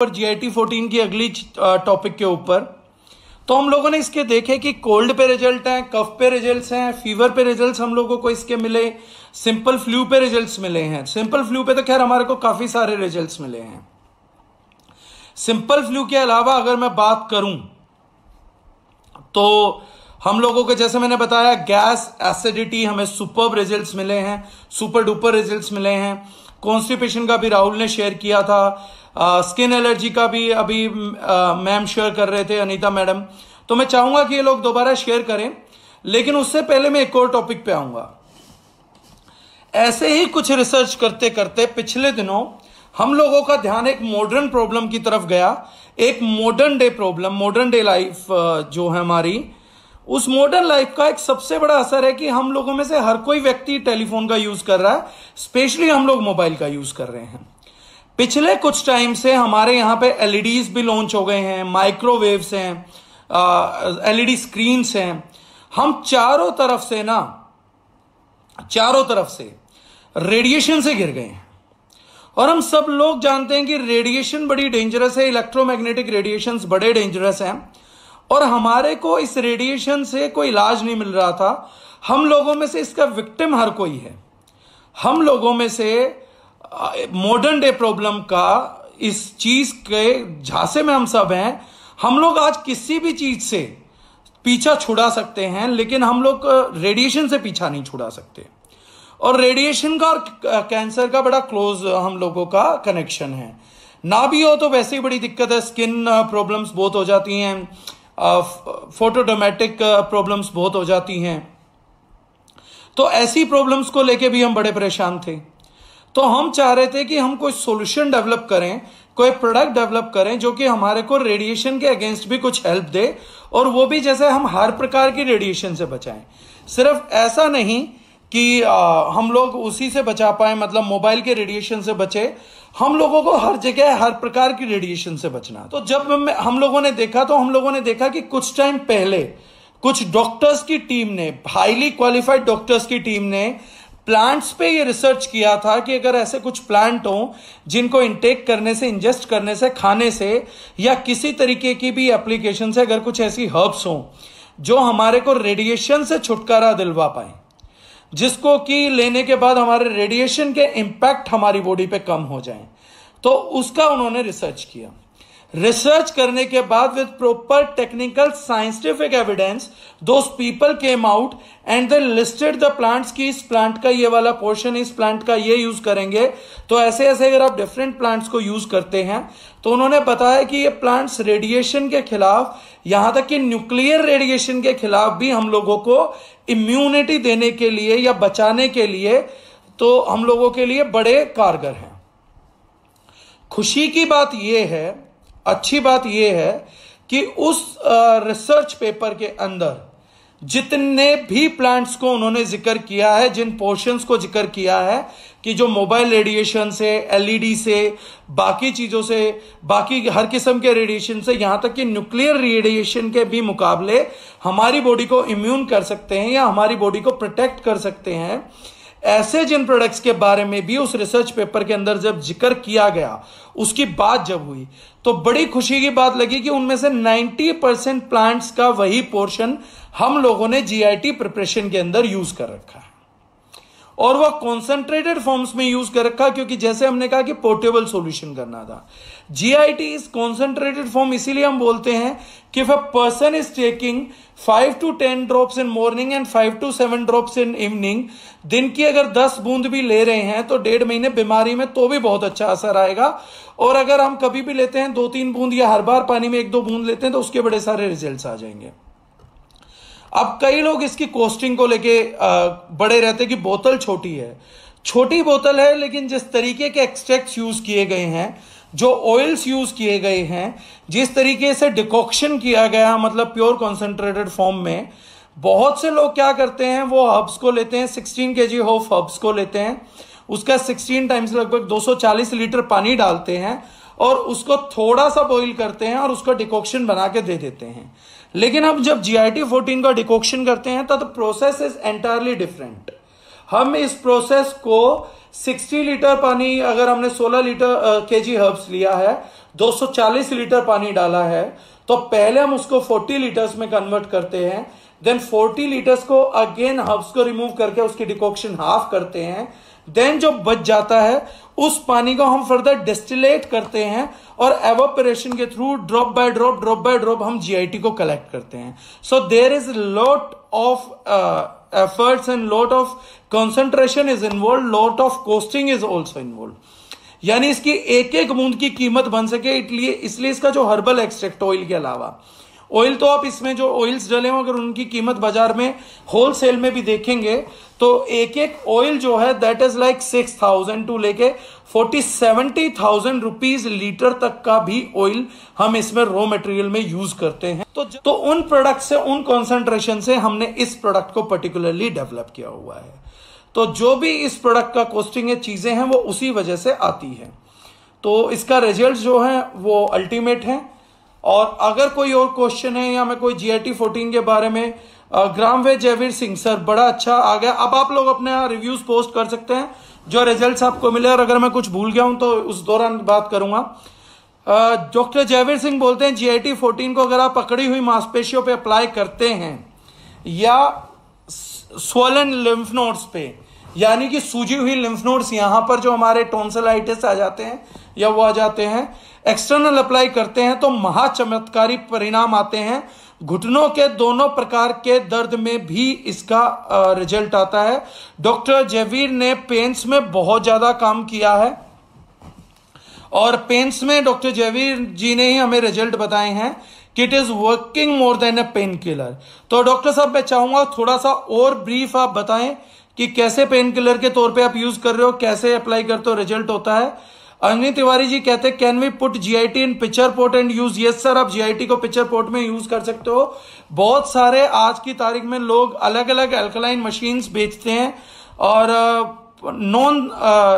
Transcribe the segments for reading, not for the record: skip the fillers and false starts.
पर GIT 14 की अगली टॉपिक के ऊपर। तो हम लोगों ने इसके देखे कि कोल्ड पे रिजल्ट हैं, कफ पे रिजल्ट्स हैं, फीवर पे रिजल्ट्स हम लोगों को इसके मिले, सिंपल फ्लू पे रिजल्ट्स मिले हैं। सिंपल फ्लू पे तो खैर हमारे को काफी सारे रिजल्ट्स मिले हैं। सिंपल फ्लू के अलावा अगर मैं बात करूं तो हम लोगों को जैसे मैंने बताया गैस एसिडिटी हमें सुपर्ब रिजल्ट्स मिले हैं, सुपर डुपर रिजल्ट्स मिले हैं। कॉन्स्टिपेशन का भी राहुल ने शेयर किया था, स्किन एलर्जी का भी अभी मैम शेयर कर रहे थे, अनीता मैडम। तो मैं चाहूंगा कि ये लोग दोबारा शेयर करें, लेकिन उससे पहले मैं एक और टॉपिक पे आऊंगा। ऐसे ही कुछ रिसर्च करते करते पिछले दिनों हम लोगों का ध्यान एक मॉडर्न प्रॉब्लम की तरफ गया। एक modern day problem, modern day life जो है हमारी, उस मॉडर्न लाइफ का एक सबसे बड़ा असर है कि हम लोगों में से हर कोई व्यक्ति टेलीफोन का यूज कर रहा है, स्पेशली हम लोग मोबाइल का यूज कर रहे हैं। पिछले कुछ टाइम से हमारे यहां पे एलईडीज भी लॉन्च हो गए हैं, माइक्रोवेव्स हैं, एलईडी स्क्रीन्स हैं। हम चारों तरफ से रेडिएशन से घिर गए हैं। और हम सब लोग जानते हैं कि रेडिएशन बड़ी डेंजरस है, इलेक्ट्रोमैग्नेटिक रेडिएशंस बड़े डेंजरस हैं। और हमारे को इस रेडिएशन से कोई इलाज नहीं मिल रहा था। हम लोगों में से इसका विक्टिम हर कोई है। हम लोगों में से मॉडर्न डे प्रॉब्लम का इस चीज के झांसे में हम सब हैं। हम लोग आज किसी भी चीज से पीछा छुड़ा सकते हैं, लेकिन हम लोग रेडिएशन से पीछा नहीं छुड़ा सकते। और रेडिएशन का और कैंसर का बड़ा क्लोज हम लोगों का कनेक्शन है। ना भी हो तो वैसे ही बड़ी दिक्कत है, स्किन प्रॉब्लम्स बहुत हो जाती हैं, फोटोडोमेटिक प्रॉब्लम्स बहुत हो जाती हैं। तो ऐसी प्रॉब्लम्स को लेके भी हम बड़े परेशान थे। तो हम चाह रहे थे कि हम कोई सॉल्यूशन डेवलप करें, कोई प्रोडक्ट डेवलप करें जो कि हमारे को रेडिएशन के अगेंस्ट भी कुछ हेल्प दे, और वो भी जैसे हम हर प्रकार की रेडिएशन से बचाएं। सिर्फ ऐसा नहीं कि हम लोग उसी से बचा पाए, मतलब मोबाइल के रेडिएशन से बचे। हम लोगों को हर जगह हर प्रकार की रेडिएशन से बचना। तो जब हम लोगों ने देखा कि कुछ टाइम पहले कुछ डॉक्टर्स की टीम ने, हाईली क्वालिफाइड डॉक्टर्स की टीम ने प्लांट्स पे ये रिसर्च किया था कि अगर ऐसे कुछ प्लांट हो जिनको इंटेक करने से, इंजेस्ट करने से, खाने से या किसी तरीके की भी एप्लीकेशन से अगर कुछ ऐसी हर्ब्स हो जो हमारे को रेडिएशन से छुटकारा दिलवा पाए, जिसको कि लेने के बाद हमारे रेडिएशन के इंपैक्ट हमारी बॉडी पे कम हो जाएं, तो उसका उन्होंने रिसर्च किया। रिसर्च करने के बाद with proper technical scientific evidence those people came out and they listed the plants की इस प्लांट का ये वाला पोर्शन, इस प्लांट का ये यूज करेंगे तो ऐसे ऐसे अगर आप डिफरेंट प्लांट्स को यूज करते हैं तो उन्होंने बताया कि ये प्लांट्स रेडिएशन के खिलाफ, यहां तक कि न्यूक्लियर रेडिएशन के खिलाफ भी हम लोगों को इम्यूनिटी देने के लिए या बचाने के लिए, तो हम लोगों के लिए बड़े कारगर हैं। खुशी की बात यह है, अच्छी बात यह है कि उस रिसर्च पेपर के अंदर जितने भी प्लांट्स को उन्होंने जिक्र किया है, जिन पोर्शंस को जिक्र किया है कि जो मोबाइल रेडिएशन से, एलईडी से, बाकी चीजों से, बाकी हर किस्म के रेडिएशन से, यहां तक कि न्यूक्लियर रेडिएशन के भी मुकाबले हमारी बॉडी को इम्यून कर सकते हैं या हमारी बॉडी को प्रोटेक्ट कर सकते हैं, ऐसे जिन प्रोडक्ट्स के बारे में भी उस रिसर्च पेपर के अंदर जब जिक्र किया गया, उसकी बात जब हुई तो बड़ी खुशी की बात लगी कि उनमें से 90% प्लांट्स का वही पोर्शन हम लोगों ने GIT प्रिपरेशन के अंदर यूज कर रखा है। और वह कॉन्सेंट्रेटेड फॉर्म्स में यूज कर रखा, क्योंकि जैसे हमने कहा कि पोर्टेबल सॉल्यूशन करना था। GIT इज कॉन्सेंट्रेटेड फॉर्म इसीलिए हम बोलते हैं कि if a person is taking 5 to 10 drops in morning and 5 to 7 drops in evening, दिन की अगर 10 बूंद भी ले रहे हैं तो 1.5 महीने बीमारी में तो भी बहुत अच्छा असर आएगा। और अगर हम कभी भी लेते हैं 2-3 बूंद या हर बार पानी में 1-2 बूंद लेते हैं तो उसके बड़े सारे रिजल्ट्स आ जाएंगे। अब कई लोग इसकी कॉस्टिंग को लेके बड़े रहते कि बोतल छोटी है। छोटी बोतल है, लेकिन जिस तरीके के एक्सट्रैक्ट्स यूज किए गए हैं, जो ऑयल्स यूज किए गए हैं, जिस तरीके से डिकॉक्शन किया गया, मतलब प्योर कॉन्सेंट्रेटेड फॉर्म में, बहुत से लोग क्या करते हैं, वो हर्ब्स को लेते हैं, 16 kg ऑफ हर्ब्स को लेते हैं, उसका 16 टाइम्स लगभग 240 लीटर पानी डालते हैं और उसको थोड़ा सा बॉईल करते हैं और उसका डिकॉक्शन बना के दे देते हैं। लेकिन अब जब GIT 14 का डिकॉक्शन करते हैं तो प्रोसेस इज एंटायरली डिफरेंट। हम इस प्रोसेस को 60 लीटर पानी, अगर हमने 16 लीटर केजी हर्ब्स लिया है, 240 लीटर पानी डाला है, तो पहले हम उसको 40 लीटर्स में कन्वर्ट करते हैं, देन 40 लीटर्स को अगेन हर्ब्स को रिमूव करके उसकी डिकॉक्शन हाफ करते हैं, देन जो बच जाता है उस पानी को हम फर्दर डिस्टिलेट करते हैं और एवापोरेशन के थ्रू ड्रॉप बाय ड्रॉप हम जीआईटी को कलेक्ट करते हैं. So there is lot of efforts and lot of concentration is involved, lot of costing is also involved. यानी इसकी एक एक बूंद की कीमत बन सके, इसलिए इसका जो हर्बल एक्सट्रैक्ट ऑयल के अलावा ऑयल, तो आप इसमें जो ऑयल्स डले हो अगर उनकी कीमत बाजार में होलसेल में भी देखेंगे तो एक एक ऑयल जो है दैट इज लाइक 6,000 टू लेके 40-70,000 रुपीज लीटर तक का भी ऑयल हम इसमें रॉ मटेरियल में यूज करते हैं. तो उन प्रोडक्ट से, उन कॉन्सेंट्रेशन से हमने इस प्रोडक्ट को पर्टिकुलरली डेवलप किया हुआ है. तो जो भी इस प्रोडक्ट का कॉस्टिंग है, चीजें हैं, वो उसी वजह से आती है. तो इसका रिजल्ट जो है वो अल्टीमेट है. और अगर कोई और क्वेश्चन है या मैं कोई जीआईटी 14 के बारे में, ग्रामवेद जयवीर सिंह सर बड़ा अच्छा आ गया. अब आप लोग अपने रिव्यूज पोस्ट कर सकते हैं जो रिजल्ट्स आपको मिले, और अगर मैं कुछ भूल गया हूं तो उस दौरान बात करूंगा. डॉक्टर जयवीर सिंह बोलते हैं जीआईटी 14 को अगर आप पकड़ी हुई मांसपेशियों पे अप्लाई करते हैं या स्वोलन लिम्फ नोड्स पे, यानी कि सूजी हुई लिम्फ नोड्स यहां पर जो हमारे टॉन्सिलाइटिस आ जाते हैं या वो आ जाते हैं, एक्सटर्नल अप्लाई करते हैं तो महाचमत्कारी परिणाम आते हैं. घुटनों के दोनों प्रकार के दर्द में भी इसका रिजल्ट आता है. डॉक्टर जयवीर ने पेन्स में बहुत ज्यादा काम किया है और पेन्स में डॉक्टर जयवीर जी ने ही हमें रिजल्ट बताए हैं कि it is working more than a pain killer. तो डॉक्टर साहब मैं चाहूंगा थोड़ा सा और ब्रीफ आप बताएं कि कैसे पेन किलर के तौर पे आप यूज कर रहे हो, कैसे अप्लाई करते हो, रिजल्ट होता है. अग्नि तिवारी जी कहते हैं can we put GIT in pitcher pot and use. Yes sir, आप जीआईटी को पिक्चर पोट में यूज कर सकते हो. बहुत सारे आज की तारीख में लोग अलग अलग अल्कलाइन मशीन्स बेचते हैं और नॉन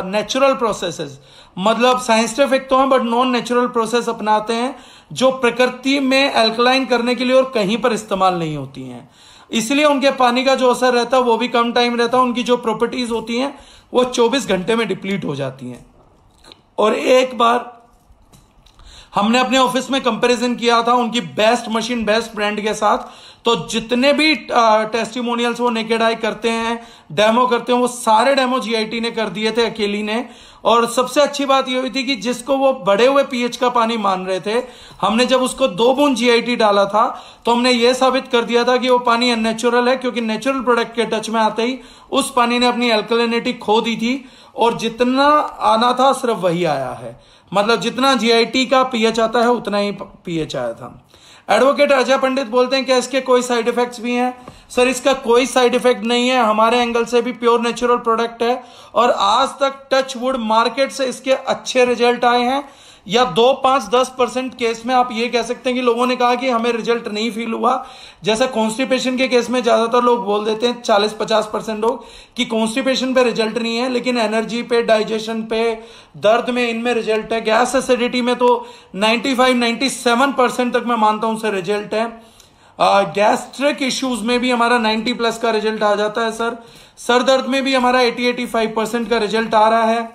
नेचुरल प्रोसेसेस, मतलब साइंटिफिक तो है बट नॉन नेचुरल प्रोसेस अपनाते हैं जो प्रकृति में अल्कलाइन करने के लिए और कहीं पर इस्तेमाल नहीं होती हैं. इसलिए उनके पानी का जो असर रहता है वो भी कम टाइम रहता है, उनकी जो प्रॉपर्टीज होती हैं वो 24 घंटे में डिप्लीट हो जाती हैं. और एक बार हमने अपने ऑफिस में कंपैरिजन किया था उनकी बेस्ट मशीन बेस्ट ब्रांड के साथ, तो जितने भी टेस्टिमोनियल्स वो नेकेड आई करते हैं, डेमो करते हैं, वो सारे डेमो जीआईटी ने कर दिए थे अकेली ने. और सबसे अच्छी बात ये हुई थी कि जिसको वो बढ़े हुए पीएच का पानी मान रहे थे, हमने जब उसको 2 बूंद जीआईटी डाला था तो हमने ये साबित कर दिया था कि वो पानी अननेचुरल है, क्योंकि नेचुरल प्रोडक्ट के टच में आते ही उस पानी ने अपनी अल्कलिनिटी खो दी थी और जितना आना था सिर्फ वही आया है. मतलब जितना जीआईटी का पीएच आता है उतना ही पीएच आया था. एडवोकेट अजय पंडित बोलते हैं क्या इसके कोई साइड इफेक्ट्स भी हैं? सर इसका कोई साइड इफेक्ट नहीं है, हमारे एंगल से भी प्योर नेचुरल प्रोडक्ट है और आज तक टच वुड मार्केट से इसके अच्छे रिजल्ट आए हैं. या 2-5-10% केस में आप ये कह सकते हैं कि लोगों ने कहा कि हमें रिजल्ट नहीं फील हुआ. जैसे कॉन्स्टिपेशन के केस में ज्यादातर लोग बोल देते हैं 40-50% लोग कि कॉन्स्टिपेशन पे रिजल्ट नहीं है, लेकिन एनर्जी पे, डाइजेशन पे, दर्द में, इनमें रिजल्ट है. गैस एसिडिटी में तो 95-97% तक मैं मानता हूं सर रिजल्ट है. गैस्ट्रिक इश्यूज में भी हमारा 90+ का रिजल्ट आ जाता है सर. सर दर्द में भी हमारा 80-85% का रिजल्ट आ रहा है.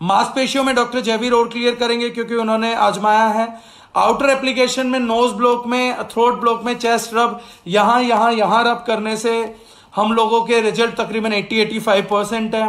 मांसपेशियों में डॉक्टर जयवीर और क्लियर करेंगे क्योंकि उन्होंने आजमाया है. आउटर एप्लीकेशन में, नोज ब्लॉक में, थ्रोट ब्लॉक में, चेस्ट रब, यहां रब करने से हम लोगों के रिजल्ट तकरीबन 80-85% है.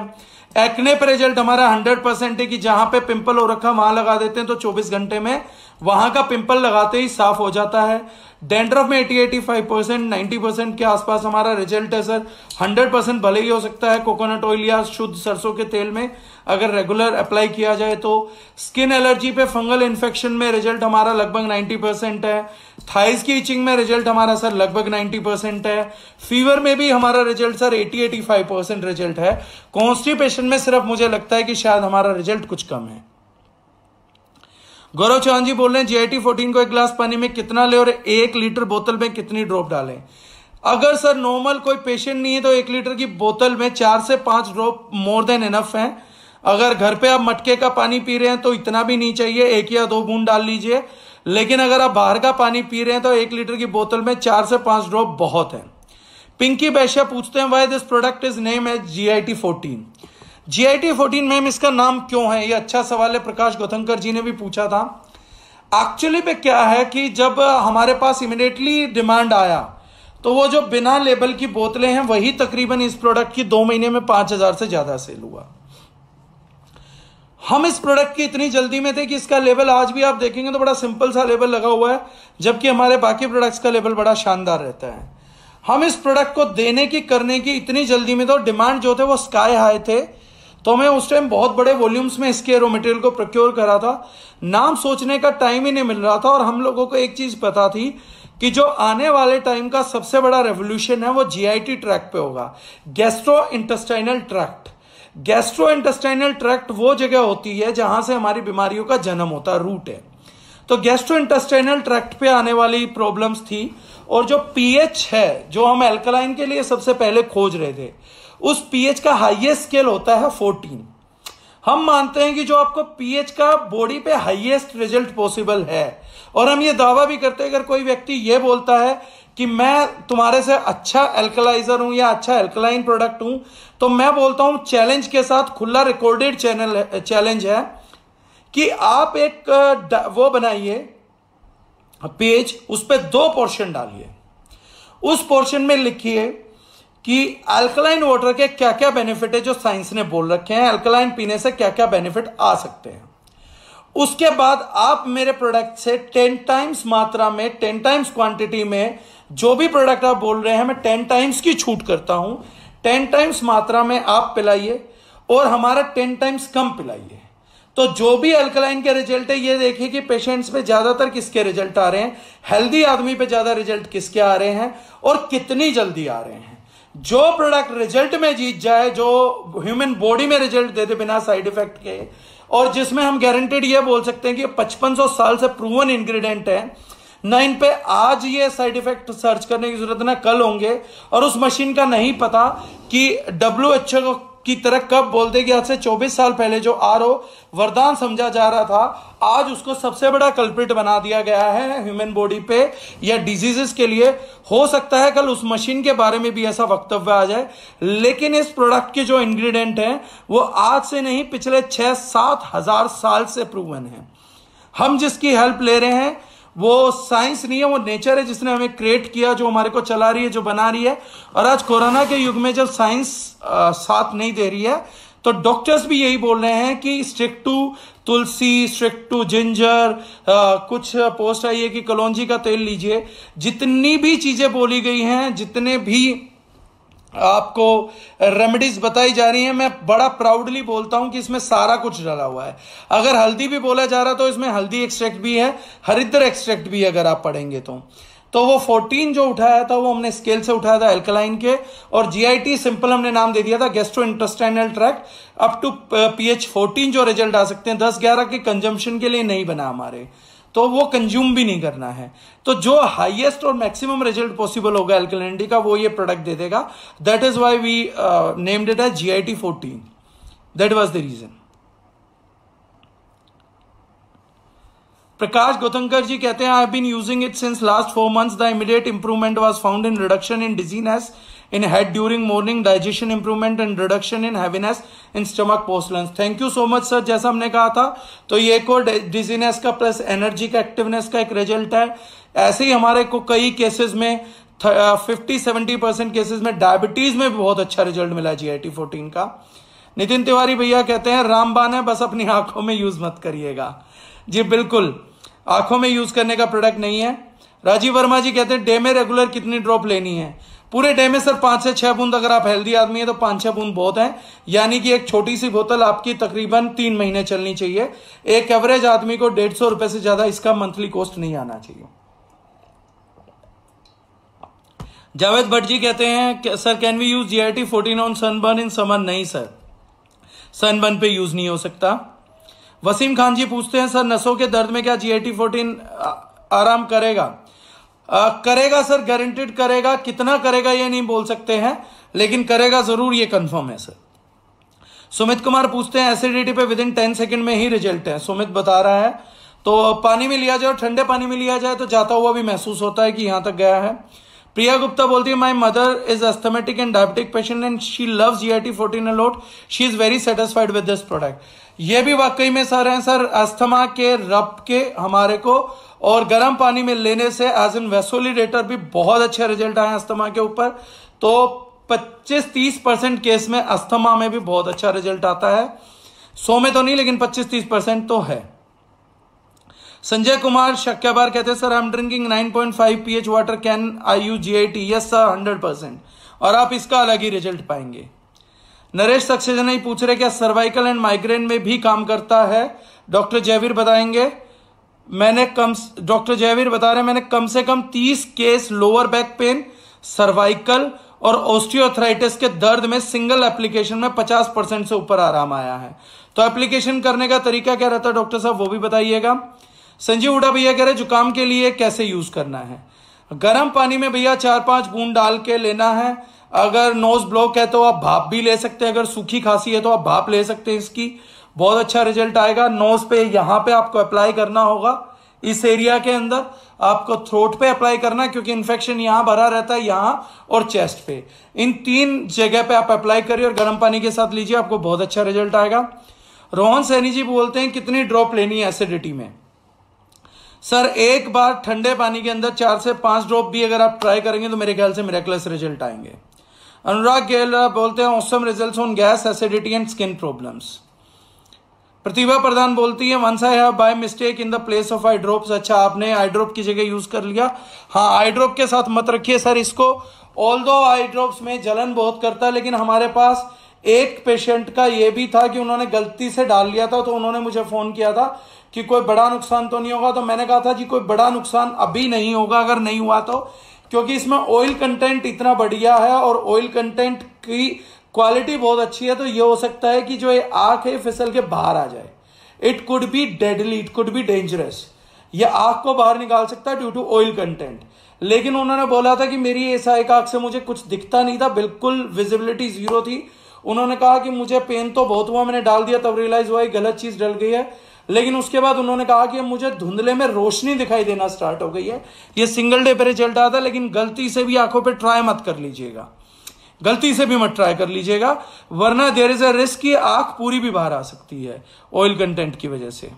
एक्ने पे रिजल्ट हमारा 100% है कि जहां पे पिंपल हो रखा वहां लगा देते हैं तो 24 घंटे में वहां का पिंपल लगाते ही साफ हो जाता है. डेंड्रफ में 80-85%, 90% के आसपास हमारा रिजल्ट है सर. 100% भले ही हो सकता है कोकोनट ऑयल या शुद्ध सरसों के तेल में अगर रेगुलर अप्लाई किया जाए तो. स्किन एलर्जी पे, फंगल इन्फेक्शन में रिजल्ट हमारा लगभग 90% है. थाइज की इचिंग में रिजल्ट हमारा सर लगभग 90% है. फीवर में भी हमारा रिजल्ट सर 80-85% रिजल्ट है. कॉन्स्टिपेशन में सिर्फ मुझे लगता है कि शायद हमारा रिजल्ट कुछ कम है. गौरव चौहान जी बोल रहे हैं जीआईटी 14 को 1 गिलास पानी में कितना ले और 1 लीटर बोतल में कितनी ड्रॉप डालें? अगर सर नॉर्मल कोई पेशेंट नहीं है तो 1 लीटर की बोतल में 4 से 5 ड्रॉप मोर देन इनफ है. अगर घर पे आप मटके का पानी पी रहे हैं तो इतना भी नहीं चाहिए, 1 या 2 बूंद डाल लीजिए. लेकिन अगर आप बाहर का पानी पी रहे हैं तो 1 लीटर की बोतल में 4 से 5 ड्रॉप बहुत है. पिंकी बैश्या पूछते हैं why this product is name as GIT 14. GIT 14 ma'am इसका नाम क्यों है? ये अच्छा सवाल है, प्रकाश गौतमकर जी ने भी पूछा था। एक्चुअली पे क्या है कि जब हमारे पास इमीडिएटली डिमांड आया तो वो जो बिना लेबल की बोतलें हैं वही तकरीबन इस प्रोडक्ट की 2 महीने में 5000 से ज्यादा सेल हुआ। हम इस प्रोडक्ट की इतनी जल्दी में थे कि इसका लेबल आज भी आप देखेंगे तो बड़ा सिंपल सा लेबल लगा हुआ है, जबकि हमारे बाकी प्रोडक्ट्स का लेबल बड़ा शानदार रहता है। हम इस प्रोडक्ट को देने की करने की इतनी जल्दी में, तो डिमांड जो थे वो स्काई हाई थे, तो मैं उस टाइम बहुत बड़े वॉल्यूम्स में इसके रॉ मटेरियल को प्रोक्योर करा था। नाम सोचने का टाइम ही नहीं मिल रहा था, और हम लोगों को एक चीज पता थी कि जो आने वाले टाइम का सबसे बड़ा रेवोल्यूशन है वो GIT ट्रैक्ट पे होगा, gastro intestinal tract. Gastro intestinal tract वो जगह होती है जहां से हमारी बीमारियों का जन्म होता है, रूट है। तो गैस्ट्रो इंटेस्टाइनल ट्रैक्ट पे आने वाली प्रॉब्लम्स थी, और जो pH है जो हम एल्कलाइन के लिए सबसे पहले खोज रहे थे, उस pH का हाईएस्ट स्केल होता है 14। हम मानते हैं कि जो आपको pH का बॉडी पे हाईएस्ट रिजल्ट पॉसिबल है, और हम ये दावा भी करते हैं अगर कोई व्यक्ति ये बोलता है कि मैं तुम्हारे से अच्छा एल्कलाइजर हूं या अच्छा एल्कलाइन प्रोडक्ट हूं, तो मैं बोलता हूं चैलेंज के साथ, खुला रिकॉर्डेड चैलेंज है कि आप एक वो बनाइए पेज, उस पे 2 पोर्शन डालिए, उस पोर्शन में लिखिए कि अल्कलाइन वाटर के क्या क्या बेनिफिट है जो साइंस ने बोल रखे हैं, अल्कलाइन पीने से क्या क्या बेनिफिट आ सकते हैं। उसके बाद आप मेरे प्रोडक्ट से 10 टाइम्स मात्रा में, 10 टाइम्स क्वांटिटी में जो भी प्रोडक्ट आप बोल रहे हैं मैं 10 टाइम्स की छूट करता हूं, 10 टाइम्स मात्रा में आप पिलाइए और हमारा 10 टाइम्स कम पिलाइए। तो जो भी अल्कलाइन के रिजल्ट है ये देखिए कि पेशेंट्स पे ज्यादातर किसके रिजल्ट आ रहे हैं, हेल्दी आदमी पे ज्यादा रिजल्ट किसके आ रहे हैं और कितनी जल्दी आ रहे हैं। जो प्रोडक्ट रिजल्ट में जीत जाए, जो ह्यूमन बॉडी में रिजल्ट दे दे बिना साइड इफेक्ट के, और जिसमें हम गारंटेड ये बोल सकते हैं कि 5500 साल से प्रूवन इंग्रेडिएंट है, ना इन पे आज ये साइड इफेक्ट सर्च करने की जरूरत ना कल होंगे, और उस मशीन का नहीं पता कि WHO की तरह कब बोल देगी। आज से 24 साल पहले जो RO वरदान समझा जा रहा था, आज उसको सबसे बड़ा कल्प्रिट बना दिया गया है ह्यूमन बॉडी पे या डिजीजेस के लिए। हो सकता है कल उस मशीन के बारे में भी ऐसा वक्तव्य आ जाए, लेकिन इस प्रोडक्ट के जो इंग्रेडिएंट हैं वो आज से नहीं पिछले 6-7 हजार साल से प्रूवन है। हम जिसकी हेल्प ले रहे हैं वो साइंस नहीं है, वो नेचर है जिसने हमें क्रिएट किया, जो हमारे को चला रही है, जो बना रही है। और आज कोरोना के युग में जब साइंस साथ नहीं दे रही है तो डॉक्टर्स भी यही बोल रहे हैं कि stick to tulsi, stick to ginger, कुछ पोस्ट आई है कि कलौंजी का तेल लीजिए। जितनी भी चीजें बोली गई हैं, जितने भी आपको रेमेडीज बताई जा रही हैं, मैं बड़ा प्राउडली बोलता हूं कि इसमें सारा कुछ डाला हुआ है। अगर हल्दी भी बोला जा रहा तो इसमें हल्दी एक्सट्रैक्ट भी है, हरिद्र एक्सट्रैक्ट भी, अगर आप पढ़ेंगे तो वो 14 जो उठाया था वो हमने स्केल से उठाया था एल्कलाइन के, और GIT सिंपल हमने नाम दे दिया था gastro intestinal tract. Up to pH 14 जो रिजल्ट आ सकते हैं 10-11 के कंजम्पशन के लिए नहीं बना हमारे, तो वो कंज्यूम भी नहीं करना है। तो जो हाईएस्ट और मैक्सिमम रिजल्ट पॉसिबल होगा एल्कलाइनिटी का वो ये प्रोडक्ट दे देगा। That is why we named it as GIT 14। That was the reason. Prakash Gautamkar ji कहते हैं I have been using it since last 4 months। The immediate improvement was found in reduction in dizziness in head during morning, digestion improvement and reduction in heaviness in stomach post lunch। Thank you so much sir. जैसा हमने कहा था तो ये एक और dizziness का plus energy का, एक्टिवनेस का एक रिजल्ट है। ऐसे ही हमारे को कई केसेस में 50-70% केसेस में डायबिटीज में भी बहुत अच्छा रिजल्ट मिला GIT 14 का। नितिन तिवारी भैया कहते हैं रामबाण है, बस अपनी आंखों में यूज मत करिएगा। जी बिल्कुल, आंखों में यूज करने का प्रोडक्ट नहीं है। राजीव वर्मा जी कहते हैं डे में रेगुलर कितनी ड्रॉप लेनी है? पूरे डे में सर 5 से 6 बूंद। अगर आप हेल्दी आदमी है तो 5-6 बूंद बहुत है, यानी कि एक छोटी सी बोतल आपकी तकरीबन 3 महीने चलनी चाहिए। एक एवरेज आदमी को 150 रुपए से ज्यादा इसका मंथली कॉस्ट नहीं आना चाहिए। जावेद भट्ट जी कहते हैं sir can we use GIT 14 on sunburn in summer? नहीं सर, सनबर्न पे यूज नहीं हो सकता। वसीम खान जी पूछते हैं सर नसों के दर्द में क्या GIT 14 आराम करेगा? करेगा सर, गारंटेड करेगा। कितना करेगा ये नहीं बोल सकते हैं, लेकिन करेगा जरूर, ये कंफर्म है सर। सुमित कुमार पूछते हैं एसिडिटी पे विदिन 10 सेकंड में ही रिजल्ट है। सुमित बता रहा है तो पानी में लिया जाए, ठंडे पानी में लिया जाए तो जाता हुआ भी महसूस होता है कि यहां तक गया है। प्रिया गुप्ता बोलती है my mother is asthmatic and diabetic patient and she loves GIT14 a lot, she is very satisfied with this product. ये भी वाकई में सर हैं सर, अस्थमा के रब के हमारे को और गर्म पानी में लेने से एज एन वेसोलिडेटर भी बहुत अच्छे रिजल्ट आए अस्थमा के ऊपर। तो 25-30% केस में अस्थमा में भी बहुत अच्छा रिजल्ट आता है, 100 में तो नहीं लेकिन 25-30% तो है। संजय कुमार शक्याबार कहते हैं sir I am drinking 9.5 pH water, can I use GIT? Yes sir 100%, और आप इसका अलग ही रिजल्ट पाएंगे। नरेश सक्सेना ही पूछ रहे क्या सर्वाइकल एंड माइग्रेन में भी काम करता है? डॉक्टर जयवीर बताएंगे। डॉक्टर जयवीर बता रहे मैंने कम से कम 30 case lower back pain, cervical और ऑस्टियोआर्थराइटिस के दर्द में सिंगल एप्लीकेशन में 50% से ऊपर आराम आया है। तो एप्लीकेशन करने का तरीका क्या रहता है डॉक्टर साहब, वो भी बताइएगा। संजीव हुडा भैया कह रहे जुकाम के लिए कैसे यूज करना है? गर्म पानी में भैया 4-5 बूंद डाल के लेना है। अगर नोज ब्लॉक है तो आप भाप भी ले सकते हैं, अगर सूखी खांसी है तो आप भाप ले सकते हैं, इसकी बहुत अच्छा रिजल्ट आएगा। नोज पे यहां पे आपको अप्लाई करना होगा, इस एरिया के अंदर आपको थ्रोट पे अप्लाई करना है क्योंकि इन्फेक्शन यहां भरा रहता है, यहां और चेस्ट पे, इन 3 जगह पे आप अप्लाई करिए और गर्म पानी के साथ लीजिए, आपको बहुत अच्छा रिजल्ट आएगा। रोहन सैनी जी बोलते हैं कितनी ड्रॉप लेनी है एसिडिटी में? सर एक बार ठंडे पानी के अंदर 4 से 5 ड्रॉप भी अगर आप ट्राई करेंगे तो मेरे ख्याल से मिरेकलस रिजल्ट आएंगे। अनुराग गेल बोलते हैं awesome results on gas, acidity and skin problems. Pratibha Pradhan बोलती है once I have by mistake in the place of eye drops. अच्छा, आपने आई ड्रॉप की जगह यूज कर लिया। हाँ, आई ड्रॉप के साथ मत रखिए सर इसको, ऑल्दो आई ड्रॉप्स में जलन बहुत करता है, लेकिन हमारे पास एक पेशेंट का ये भी था कि उन्होंने गलती से डाल लिया था, तो उन्होंने मुझे फोन किया था कि कोई बड़ा नुकसान तो नहीं होगा। तो मैंने कहा था जी कोई बड़ा नुकसान अभी नहीं होगा, अगर नहीं हुआ तो, क्योंकि इसमें ऑयल कंटेंट इतना बढ़िया है और ऑयल कंटेंट की क्वालिटी बहुत अच्छी है। तो ये हो सकता है कि जो ये आंख है फिसल के बाहर आ जाए। It could be deadly, it could be dangerous, ये आंख को बाहर निकाल सकता है ड्यू टू ऑयल कंटेंट। लेकिन उन्होंने बोला था कि मेरी ऐसा एक आंख से मुझे कुछ दिखता नहीं था, बिल्कुल विजिबिलिटी 0 थी। उन्होंने कहा कि मुझे पेन तो बहुत हुआ, मैंने डाल दिया तब रियलाइज हुआ गलत चीज डल गई है, लेकिन उसके बाद उन्होंने कहा कि मुझे धुंधले में रोशनी दिखाई देना स्टार्ट हो गई है। ये सिंगल डे पे रिजल्ट आता है, लेकिन गलती से भी आंखों पे ट्राई मत कर लीजिएगा, गलती से भी मत ट्राई कर लीजिएगा, वरना देयर इज अ रिस्क कि आंख पूरी भी बाहर आ सकती है ऑयल कंटेंट की वजह से।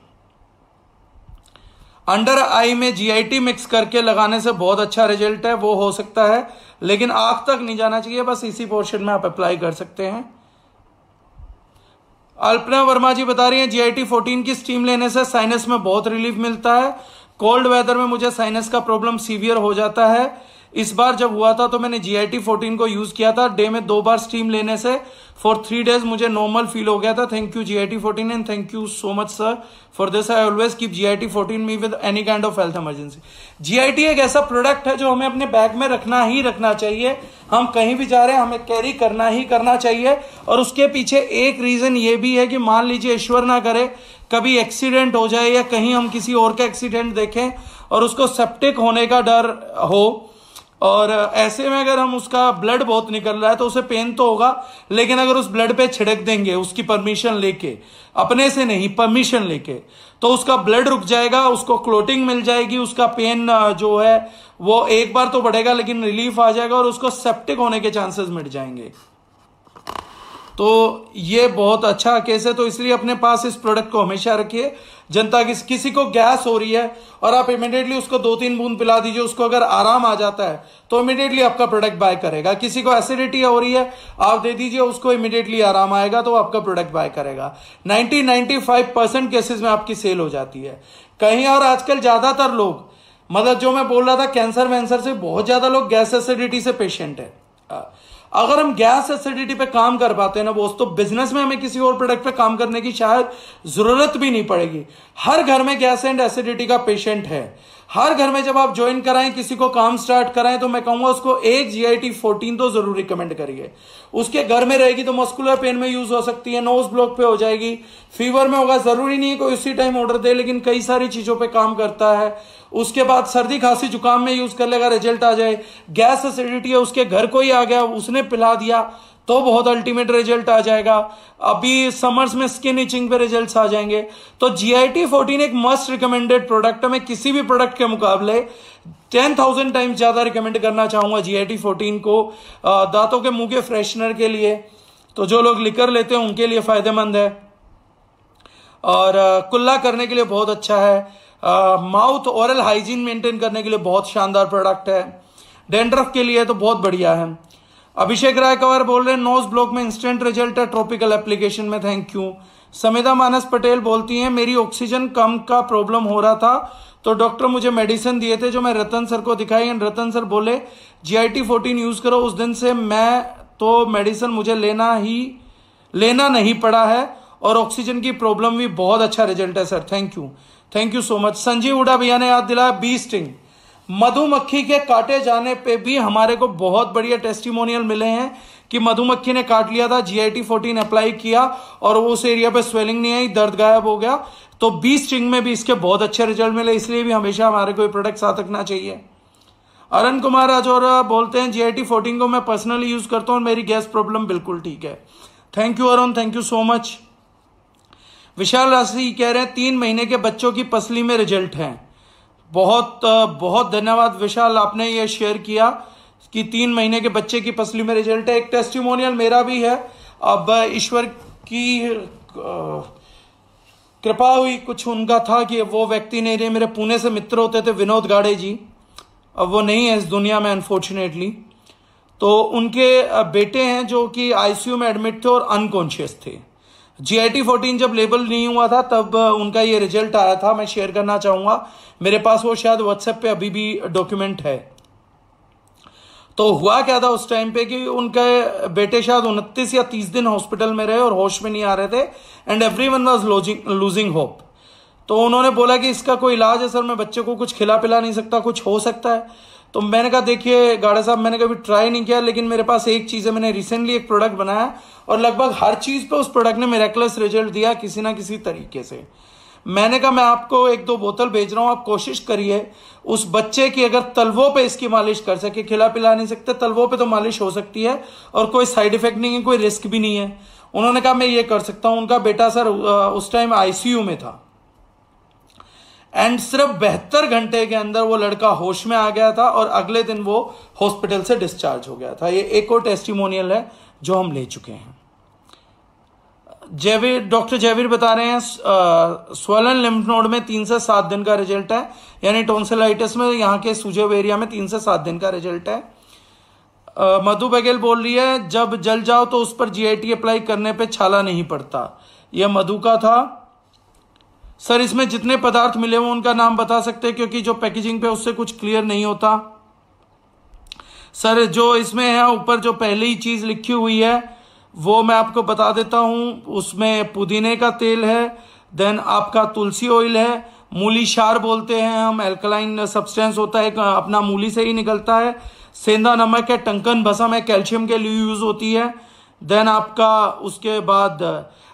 अंडर आई में GIT मिक्स करके लगाने से बहुत अच्छा रिजल्ट है, वो हो सकता है, लेकिन आंख तक नहीं जाना चाहिए, बस इसी पोर्शन में आप अप्लाई कर सकते हैं। अल्पना वर्मा जी बता रही हैं GIT14 की स्टीम लेने से साइनस में बहुत रिलीफ मिलता है। कोल्ड वेदर में मुझे साइनस का प्रॉब्लम सीवियर हो जाता है। इस बार जब हुआ था तो मैंने GIT14 को यूज किया था, डे में 2 बार स्टीम लेने से फॉर 3 डेज मुझे नॉर्मल फील हो गया था। Thank you GIT14 and thank you so much sir for this. I always keep GIT14 me with any kind of health emergency. GIT एक ऐसा प्रोडक्ट है जो हमें अपने बैग में रखना ही रखना चाहिए, हम कहीं भी जा रहे हैं हमें कैरी करना ही करना चाहिए। और उसके पीछे एक रीजन ये भी है कि मान लीजिए ईश्वर ना करे कभी एक्सीडेंट हो जाए या कहीं हम किसी और का एक्सीडेंट देखें और उसको सेप्टिक होने का डर हो, और ऐसे में अगर हम उसका ब्लड बहुत निकल रहा है तो उसे पेन तो होगा, लेकिन अगर उस ब्लड पे छिड़क देंगे उसकी परमिशन लेके, अपने से नहीं परमिशन लेके, तो उसका ब्लड रुक जाएगा, उसको क्लोटिंग मिल जाएगी, उसका पेन जो है वो एक बार तो बढ़ेगा लेकिन रिलीफ आ जाएगा और उसको सेप्टिक होने के चांसेस मिट जाएंगे। तो ये बहुत अच्छा केस है, तो इसलिए अपने पास इस प्रोडक्ट को हमेशा रखिए। जनता किसी को गैस हो रही है और आप इमीडिएटली उसको 2-3 बूंद पिला दीजिए, उसको अगर आराम आ जाता है तो इमीडिएटली आपका प्रोडक्ट बाय करेगा। किसी को एसिडिटी हो रही है आप दे दीजिए, उसको इमीडिएटली आराम आएगा तो आपका प्रोडक्ट बाय करेगा। 90-95% केसेस में आपकी सेल हो जाती है। कहीं और आजकल ज्यादातर लोग, मतलब जो मैं बोल रहा था कैंसर वैंसर से बहुत ज्यादा लोग गैस एसिडिटी से पेशेंट है। अगर हम गैस एसिडिटी पे काम कर पाते हैं ना बोस, तो बिजनेस में हमें किसी और प्रोडक्ट पे काम करने की शायद जरूरत भी नहीं पड़ेगी। हर घर में गैस एंड एसिडिटी का पेशेंट है, हर घर में। जब आप ज्वाइन कराएं, किसी को काम स्टार्ट कराएं, तो मैं कहूंगा उसको एक GIT14 तो जरूर रिकमेंड करिए। उसके घर में रहेगी तो मस्कुलर पेन में यूज हो सकती है, नोज ब्लॉक पे हो जाएगी, फीवर में होगा, जरूरी नहीं है कोई उसी टाइम ऑर्डर दे, लेकिन कई सारी चीजों पे काम करता है। उसके बाद सर्दी खांसी जुकाम में यूज कर लेगा, रिजल्ट आ जाए। गैस एसिडिटी है, उसके घर कोई आ गया उसने पिला दिया तो बहुत अल्टीमेट रिजल्ट आ जाएगा। अभी समर्स में स्किन इचिंग पे रिजल्ट्स आ जाएंगे। तो GIT14 एक मस्ट रिकमेंडेड प्रोडक्ट है। मैं किसी भी प्रोडक्ट के मुकाबले 10,000 टाइम्स ज्यादा रिकमेंड करना चाहूंगा GIT14 को दांतों के मुंह के फ्रेशनर के लिए। तो जो लोग लिकर लेते हैं उनके लिए फायदेमंद है, और कुल्ला करने के लिए बहुत अच्छा है। माउथ ओरल हाइजीन मेंटेन करने के लिए बहुत शानदार प्रोडक्ट है। डेंड्रफ के लिए तो बहुत बढ़िया है। अभिषेक राय कंवर बोल रहे हैं नोज ब्लॉक में इंस्टेंट रिजल्ट है ट्रॉपिकल एप्लीकेशन में, थैंक यू। समिता मानस पटेल बोलती हैं मेरी ऑक्सीजन कम का प्रॉब्लम हो रहा था तो डॉक्टर मुझे मेडिसिन दिए थे जो मैं रतन सर को दिखाई, एंड रतन सर बोले GIT14 यूज करो। उस दिन से मैं तो मेडिसिन मुझे लेना नहीं पड़ा है और ऑक्सीजन की प्रॉब्लम भी बहुत अच्छा रिजल्ट है sir, thank you so much. Sanjeev Hooda भैया ने याद दिलाया बी स्टिंग। मधुमक्खी के काटे जाने पे भी हमारे को बहुत बढ़िया टेस्टिमोनियल मिले हैं कि मधुमक्खी ने काट लिया था, GIT14 अप्लाई किया और उस एरिया पे स्वेलिंग नहीं आई, दर्द गायब हो गया। तो बी स्टिंग में भी इसके बहुत अच्छे रिजल्ट मिले, इसलिए भी हमेशा हमारे को प्रोडक्ट साथ रखना चाहिए। अरुण कुमार राजौरा बोलते हैं GIT14 को मैं पर्सनली यूज करता हूं और मेरी गैस प्रॉब्लम बिल्कुल ठीक है। Thank you Arun, thank you so much. Vishal Rashi कह रहे हैं 3 महीने के बच्चों की पसली में रिजल्ट है। बहुत बहुत धन्यवाद विशाल, आपने ये शेयर किया कि 3 महीने के बच्चे की पसली में रिजल्ट है। एक टेस्टिमोनियल मेरा भी है। अब ईश्वर की कृपा हुई, कुछ उनका था कि वो व्यक्ति नहीं रहे, मेरे पुणे से मित्र होते थे विनोद गाड़े जी, अब वो नहीं है इस दुनिया में अनफॉर्चुनेटली। तो उनके बेटे हैं जो कि ICU में एडमिट थे और अनकॉन्शियस थे। GIT14 जब लेबल नहीं हुआ था तब उनका ये रिजल्ट आया था, मैं शेयर करना चाहूंगा। मेरे पास वो शायद WhatsApp पे अभी भी डॉक्यूमेंट है। तो हुआ क्या था उस टाइम पे कि उनके बेटे शायद 29 या 30 दिन हॉस्पिटल में रहे और होश में नहीं आ रहे थे, and everyone was losing hope. तो उन्होंने बोला कि इसका कोई इलाज है सर, मैं बच्चे को कुछ खिला पिला नहीं सकता, कुछ हो सकता है। तो मैंने कहा देखिए गाड़े साहब, मैंने कभी ट्राई नहीं किया, लेकिन मेरे पास एक चीज है, मैंने रिसेंटली एक प्रोडक्ट बनाया और लगभग हर चीज पे उस प्रोडक्ट ने मिरेकलस रिजल्ट दिया किसी ना किसी तरीके से। मैंने कहा मैं आपको 1-2 बोतल भेज रहा हूं, आप कोशिश करिए उस बच्चे की अगर तलवों पे इसकी मालिश कर सके, खिला पिला नहीं सकते, तलवों पे तो मालिश हो सकती है और कोई साइड इफेक्ट नहीं है, कोई रिस्क भी नहीं है। उन्होंने कहा मैं ये कर सकता हूं। उनका बेटा सर उस टाइम ICU में था, एंड सिर्फ 72 घंटे के अंदर वो लड़का होश में आ गया था और अगले दिन वो हॉस्पिटल से डिस्चार्ज हो गया था। ये एक और टेस्टिमोनियल है जो हम ले चुके हैं। डॉक्टर जयवीर बता रहे हैं स्वलन लिम्फ नोड में 3 से 7 दिन का रिजल्ट है, यानी टॉन्सिलाइटिस में यहाँ के सूजे हुए एरिया में 3 से 7 दिन का रिजल्ट है। मधु बघेल बोल रही है जब जल जाओ तो उस पर GIT अप्लाई करने पे छाला नहीं पड़ता। यह मधु का था। सर इसमें जितने पदार्थ मिले वो उनका नाम बता सकते हैं, क्योंकि जो पैकेजिंग पे उससे कुछ क्लियर नहीं होता। सर जो इसमें है ऊपर जो पहली चीज लिखी हुई है वो मैं आपको बता देता हूं। उसमें पुदीने का तेल है, देन आपका तुलसी ऑयल है, मूली क्षार बोलते हैं हम, एल्कलाइन सब्सटेंस होता है, अपना मूली से ही निकलता है। सेंधा नमक है, टंकन भस्म है, कैल्शियम के लिए यूज होती है। देन आपका उसके बाद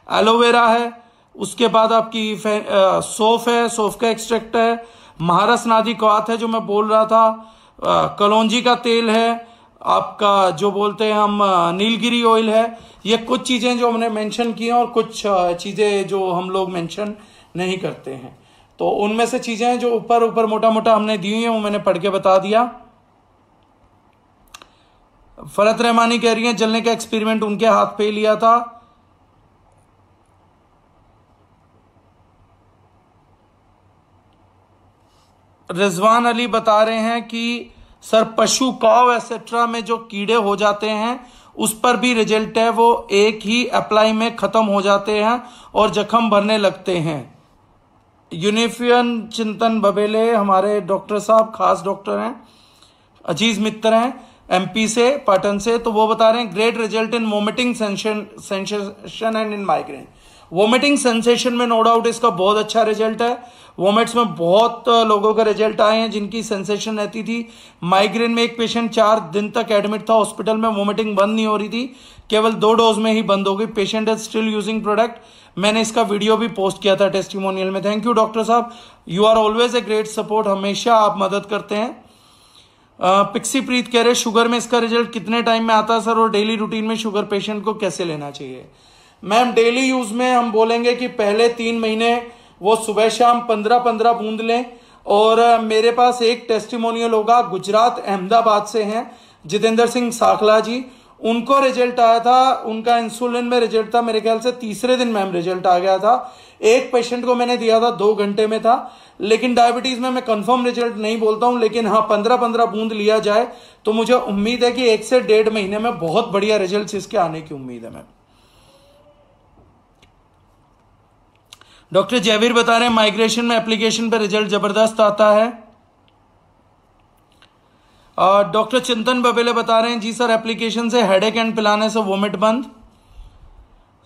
एलोवेरा है, उसके बाद आपकी सौंफ है, सौंफ का एक्सट्रैक्ट है, महारस नादी क्वाथ है जो मैं बोल रहा था, कलौंजी का तेल है, आपका जो बोलते हैं हम नीलगिरी ऑयल है। ये कुछ चीजें जो हमने मेंशन की हैं और कुछ चीजें जो हम लोग मेंशन नहीं करते हैं। तो उनमें से चीजें जो ऊपर मोटा मोटा हमने दी हुई हैं वो मैंने पढ़ के बता दिया। फरत रहमानी कह रही है जलने का एक्सपेरिमेंट उनके हाथ पे लिया था। रिजवान अली बता रहे हैं कि सर पशु काव एसेट्रा में जो कीड़े हो जाते हैं उस पर भी रिजल्ट है, वो एक ही अप्लाई में खत्म हो जाते हैं और जख्म भरने लगते हैं। यूनिफियन चिंतन बबेले हमारे डॉक्टर साहब खास डॉक्टर हैं, अजीज मित्र हैं MP से, पाटन से। तो वो बता रहे हैं great result in vomiting sensation and in migraine. Vomiting sensation में नो डाउट इसका बहुत अच्छा रिजल्ट है। वोमिट्स में बहुत लोगों का रिजल्ट आए हैं जिनकी सेंसेशन रहती थी। माइग्रेन में एक पेशेंट 4 दिन तक एडमिट था हॉस्पिटल में, वोमिटिंग बंद नहीं हो रही थी, केवल 2 डोज में ही बंद हो गई। Patient is still using product. मैंने इसका वीडियो भी पोस्ट किया था टेस्टिमोनियल में। थैंक यू डॉक्टर साहब, you are always a great support, हमेशा आप मदद करते हैं। पिक्सी प्रीत कह रहे शुगर में इसका रिजल्ट कितने टाइम में आता है सर, और डेली रूटीन में शुगर पेशेंट को कैसे लेना चाहिए? मैम डेली यूज में हम बोलेंगे कि पहले 3 महीने वो सुबह शाम 15-15 बूंद लें। और मेरे पास एक टेस्टिमोनियल होगा, गुजरात अहमदाबाद से हैं जितेंद्र सिंह साखला जी, उनको रिजल्ट आया था, उनका इंसुलिन में रिजल्ट था, मेरे ख्याल से तीसरे दिन मैम रिजल्ट आ गया था। एक पेशेंट को मैंने दिया था 2 घंटे में था, लेकिन डायबिटीज में मैं कंफर्म रिजल्ट नहीं बोलता हूं, लेकिन हाँ 15-15 बूंद लिया जाए तो मुझे उम्मीद है कि 1 से 1.5 महीने में बहुत बढ़िया रिजल्ट इसके आने की उम्मीद है मैम। डॉक्टर जयवीर बता रहे हैं माइग्रेशन में एप्लीकेशन पे रिजल्ट जबरदस्त आता है। डॉक्टर चिंतन बबेले बता रहे हैं जी सर एप्लीकेशन से हेडेक एंड पिलाने से वोमिट बंद।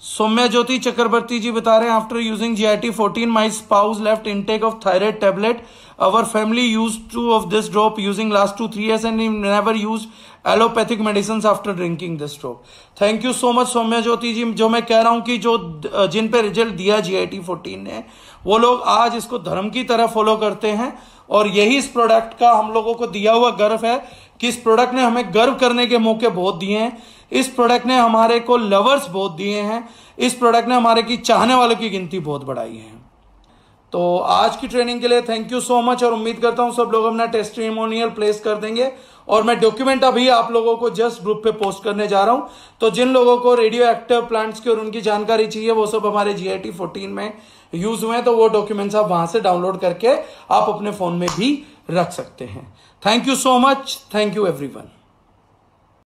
सौम्या ज्योति चक्रवर्ती जी बता रहे हैं after using GIT-14 my spouse left intake of thyroid tablet, our family use 2 of this drop using last 2-3 years and never use allopathic medicine after drinking this drop. Thank you so much Saumya Jyoti ji. जो मैं कह रहा हूं कि जो जिन पे result दिया GIT-14 ने, वो लोग आज इसको धर्म की तरह फॉलो करते हैं, और यही इस प्रोडक्ट का हम लोगों को दिया हुआ गर्व है कि इस प्रोडक्ट ने हमें गर्व करने के मौके बहुत दिए हैं, इस प्रोडक्ट ने हमारे को लवर्स बहुत दिए हैं, इस प्रोडक्ट ने हमारे की चाहने वालों की गिनती बहुत बढ़ाई है। तो आज की ट्रेनिंग के लिए थैंक यू सो मच, और उम्मीद करता हूं सब लोग अपना टेस्टिमोनियल प्लेस कर देंगे, और मैं डॉक्यूमेंट अभी आप लोगों को जस्ट ग्रुप पे पोस्ट करने जा रहा हूं। तो जिन लोगों को रेडियो एक्टिव प्लांट्स की और उनकी जानकारी चाहिए, वो सब हमारे GIT-14 में यूज हुए हैं, तो वो डॉक्यूमेंट्स आप वहां से डाउनलोड करके आप अपने फोन में भी रख सकते हैं। Thank you so much, thank you everyone.